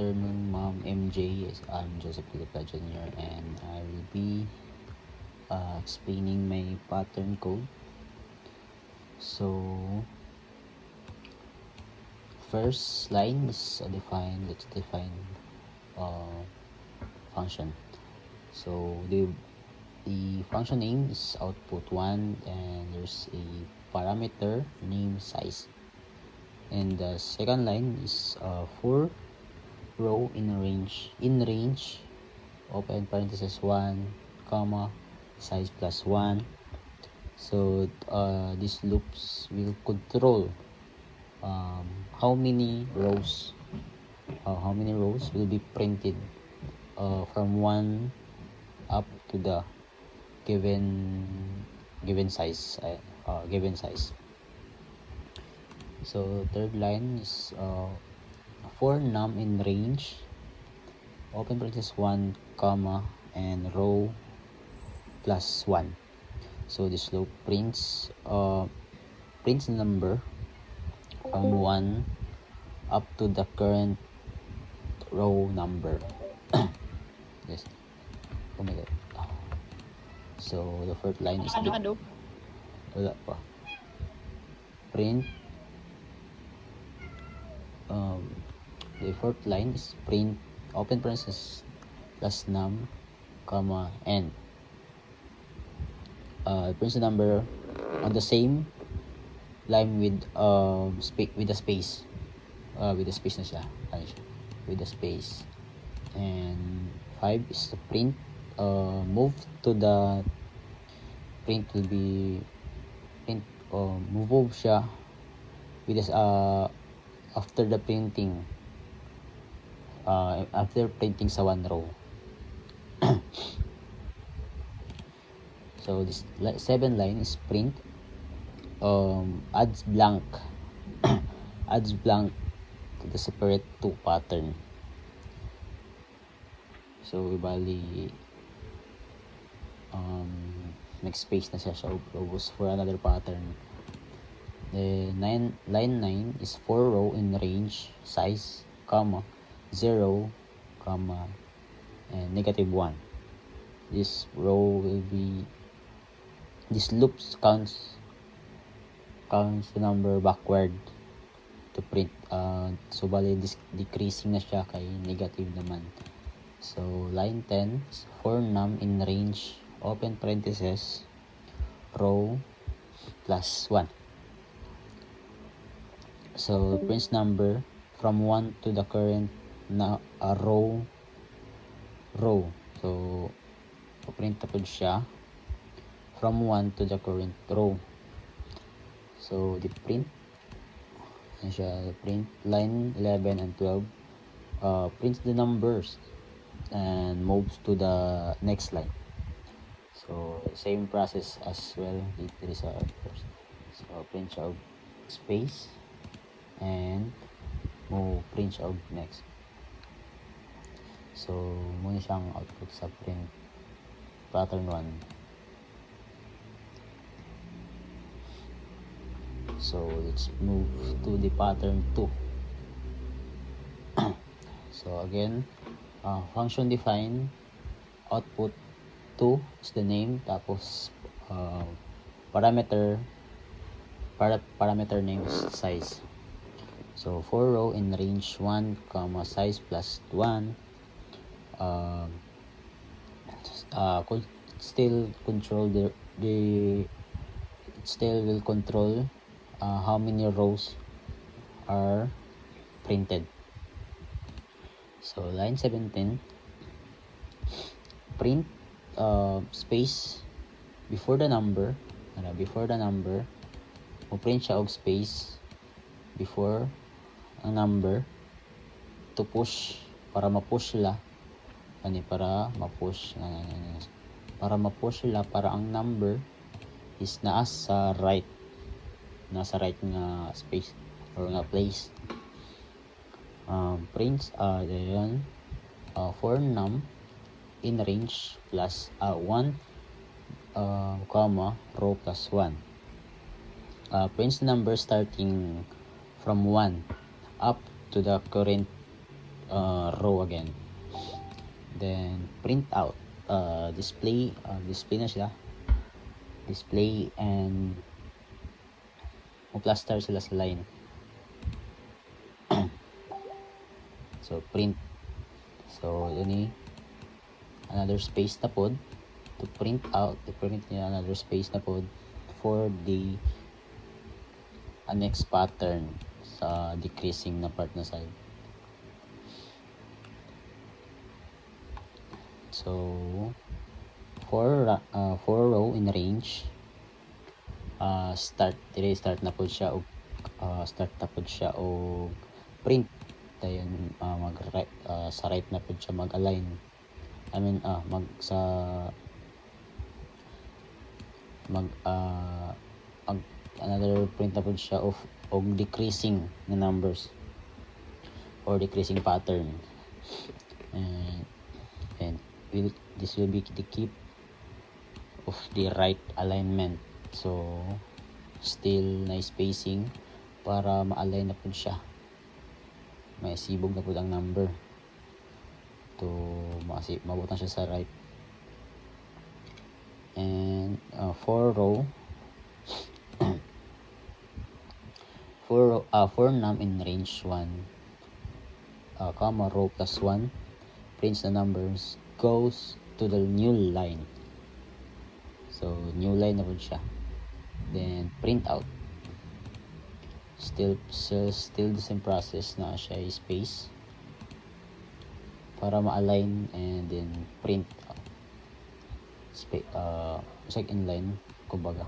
afternoon, Ma'am MJ. Yes, I'm Joseph Philippa Jr. and I will be explaining my pattern code. So, first line is let's define uh, function. So, the function name is output 1 and there's a parameter name size. And the second line is for row in range open parenthesis 1 comma size plus 1. So these loops will control how many rows will be printed from 1 up to the given size. So third line is for num in range open parenthesis 1 comma and row plus 1. So this loop prints the number from 1 up to the current row number. Yes. Oh my god. So the first line is wala pa. Print the fourth line is print open parenthesis plus num comma n. Prints the number on the same line with a space na siya. With a space. And 5 is the print move siya with this after printing sa one row. So this 7 line is print adds blank to the separate 2 pattern. So bali next space na siya ubos for another pattern. The line 9 is for row in range size comma 0 comma and -1. This loops counts the number backward to print. So bali decreasing na siya kay negative naman. So line 10 is for num in range open parenthesis row plus 1. So prints number from 1 to the current row. So print po siya from 1 to the current row. So the print line 11 and 12 prints the numbers and moves to the next line. So same process as well with the result first. So print siya space and print siya next. So muna siyang output sa print pattern 1. So let's move to the pattern 2. So again, function define output 2 is the name, tapos parameter name is size. So for row in range 1 comma size plus 1 still will control how many rows are printed. So line 17 print space before the number print siya og space before ang number to push para ma-push sila para ang number is nasa right nga space or nga place. Prints for num in range plus 1 comma row plus 1. Prints number starting from 1 up to the current row again. Then print out, display na sila, display, and plaster sila sa line. So print, so yun another space na pod to print out, i-print niya another space na pod for the next pattern sa decreasing na part na side. So for row in range, start na po siya o print dayon, sa right na po siya mag-align, another print na po siya of decreasing na numbers or decreasing pattern, and this will be the keep of the right alignment. So still na spacing para ma-align na po siya, may sibog na po ang number to mabutan siya sa right. And for row for num in range 1, row plus 1 prints the numbers goes to the new line. So new line na po siya. Then print out, still the same process na siya space para ma-align, and then print second line kumbaga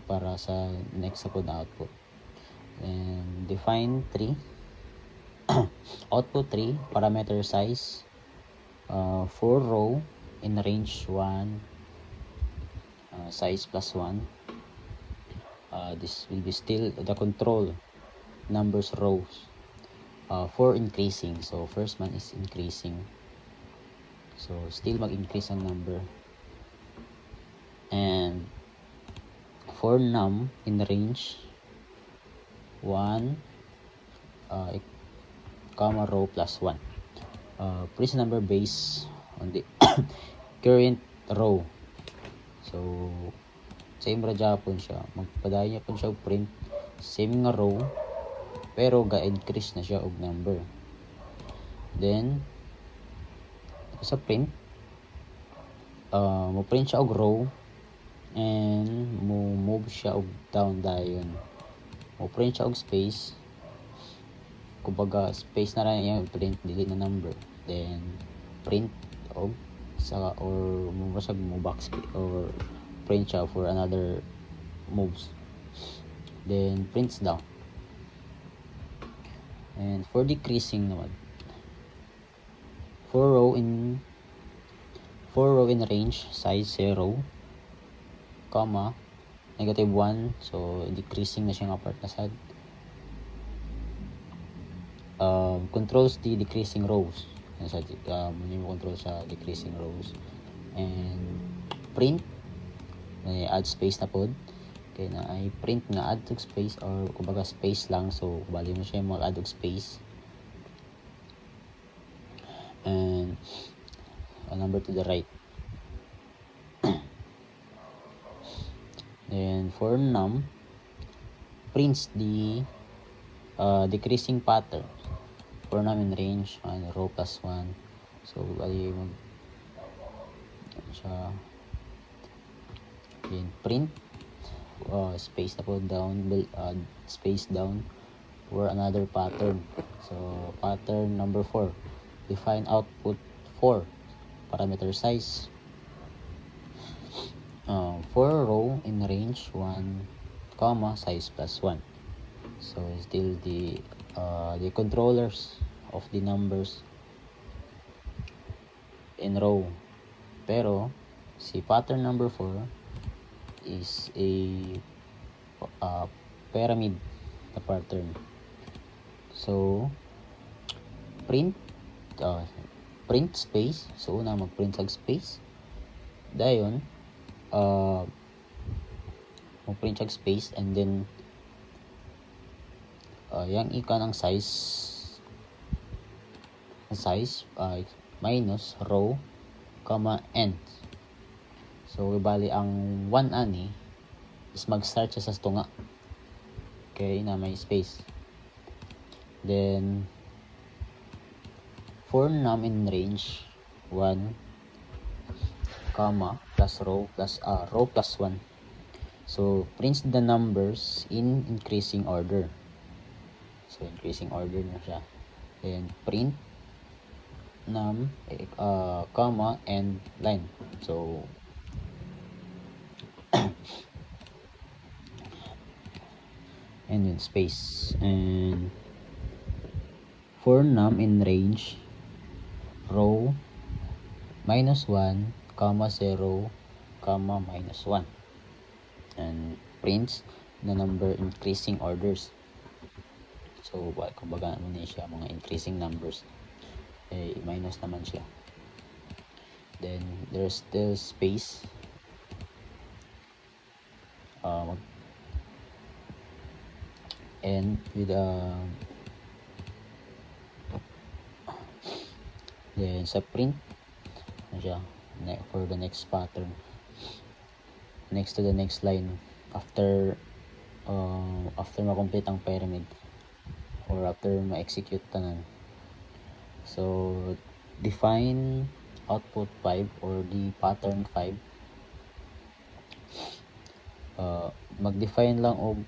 para sa next sa pod output. And define 3 output 3 parameter size for row in range 1, size plus 1. This will be still the control numbers rows for increasing. So first one is increasing, so still mag-increase ang number. And for num in range 1, row plus 1, print number based on the current row. So same ra Japon siya, magpadaya po siya og print same nga row pero ga-increase na siya og number. Then sa print, mo print siya og row and mo move siya og down dayon, mo print siya og space, kumbaga space na ra yung print dili na number. Then print og sa or mo basag mo box or print siya for another moves. Then prints down. And for decreasing naman, for row in range size 0, comma -1, so decreasing na siya nga part na sad. Controls the decreasing rows, mo control sa decreasing rows. And print, add space na pod, kaya na ay print nga add to space or kumbaga space lang, so bali mo siya mag-add og space. And a number to the right. And for num, prints the decreasing pattern for num in range 1, row plus 1. So bali mag siya, then print space na po down, space down for another pattern. So pattern number 4, define output 4 parameter size for row in range 1, comma size plus 1. So still the controllers of the numbers in row, pero si pattern number 4 is a pyramid na pattern. So print space, so una mag-print sa space, dayon mag-print sa space, and then yang ika ng size size minus row comma end. So bali ang 1 ani is mag-start siya sa tunga, okay, na may space. Then for num in range 1 comma plus row plus 1. So prints the numbers in increasing order. So increasing order na siya. Then print num comma and line. So and then space. And for num in range row minus 1 comma 0 comma minus 1, and prints the number increasing orders. So kumbaga ano na siya, mga increasing numbers, minus naman siya. Then there's still space, and with then sa print ano siya, for the next pattern, next to the next line, after ma-complete ang pyramid or after ma-execute tanan. So define output 5 or the pattern 5. Mag-define lang og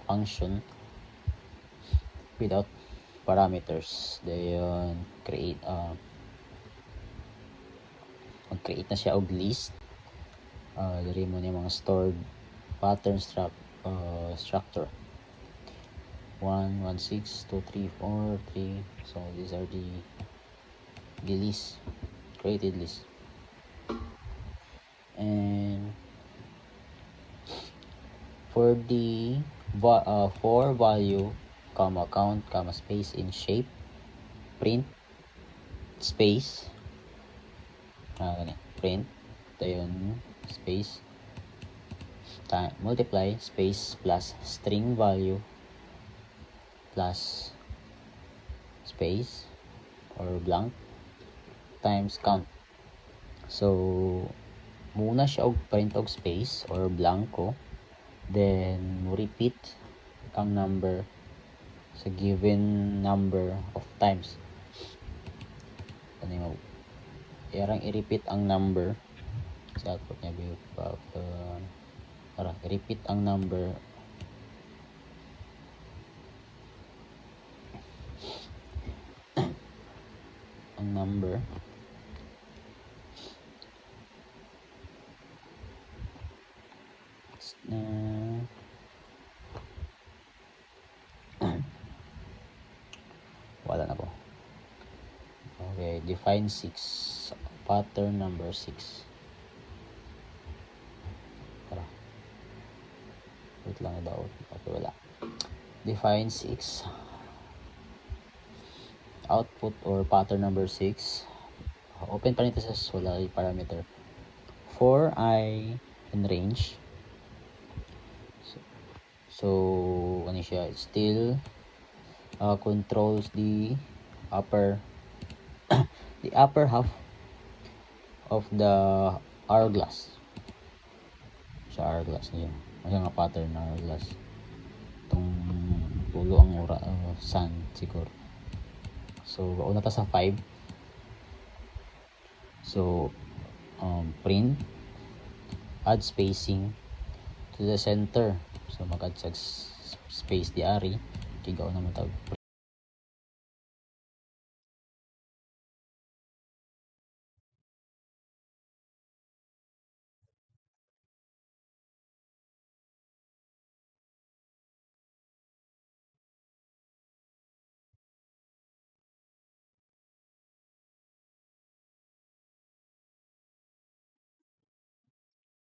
function without parameters. Then create mag-create na siya og list. Diri mo ni mga stored pattern structure 1, 1, 6, 2, 3, 4, 3. So these are the list, created list. And for the for value comma count comma space in shape, print space print dayon space multiply space plus string value plus space or blank times count. So muna siya og print og space or blanco, then mo repeat ang number sa given number of times. Ano mo yarang i-repeat ang number sa output niya, i-repeat ang number wala na po. Okay, define 6 pattern number 6. Wait lang daw. Okay, wala. Define 6 output or pattern number 6. Open parenthesis, wala yung parameter. For I in range. So ano siya, it still controls the upper the upper half of the hourglass. Sa hourglass niya. Ano nga pattern na hourglass. Itong pulo ang sun siguro. So una ta sa 5. So print add spacing to the center. So mag-add sa space di ari kigaw na matag